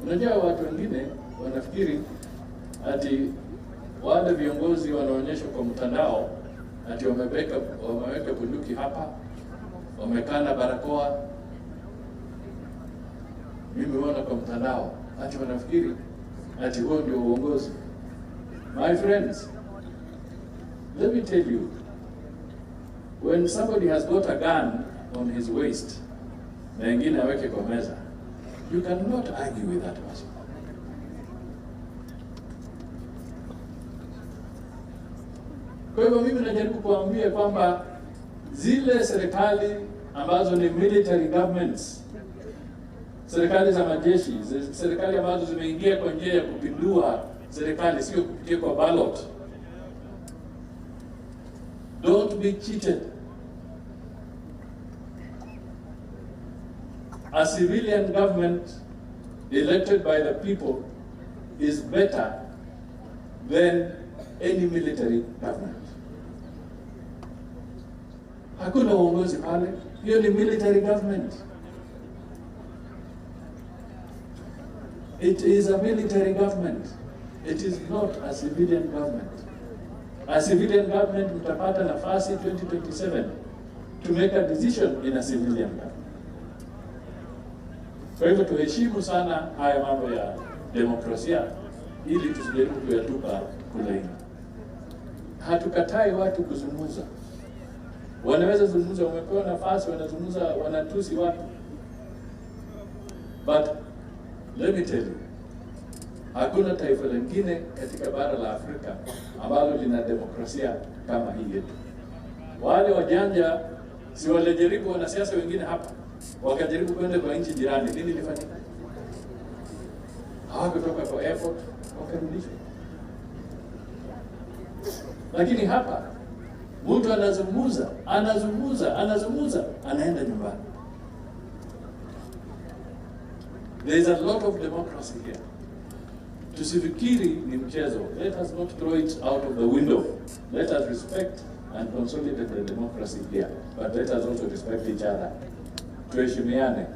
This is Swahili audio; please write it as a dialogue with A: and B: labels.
A: Unajua watu wengine wanafikiri ati wale viongozi wanaonyeshwa kwa mtandao ati wameweka bunduki hapa, wamekaa na barakoa. Mimi huona kwa mtandao ati wanafikiri ati huo ndio uongozi. My friends, let me tell you, when somebody has got a gun on his waist na wengine aweke kwa meza, you cannot argue with that person. Kwa hivyo mimi najaribu kuambia kwamba zile serikali ambazo ni military governments, serikali za majeshi, serikali ambazo zimeingia kwa njia ya kupindua serikali, sio kupitia kwa ballot, don't be cheated. A civilian government elected by the people is better than any military government. Hakuna uongozi pale, hiyo ni military government. It is a military government. It is not a civilian government. A civilian government mtapata nafasi 2027 to make a decision in a civilian government. Kwa hivyo tuheshimu sana haya mambo ya demokrasia ili tusijaribu kuyatupa kulaini. Hatukatai watu kuzungumza. Wanaweza zungumza, wamepewa nafasi, wanazungumza, wanatusi watu. But let me tell you, hakuna taifa lingine katika bara la Afrika ambalo lina demokrasia kama hii yetu. Wale wajanja si walijaribu, wanasiasa wengine hapa wakajaribu kwenda kwa nchi jirani, nini ilifanyika? Hawakutoka kwa airport, wakarudishwa. Lakini hapa mtu anazungumza, anaenda nyumbani. There is a lot of democracy here. Tusifikiri ni mchezo. Let us not throw it out of the window. Let us respect and consolidate the democracy here, but let us also respect each other. Tuheshimiane.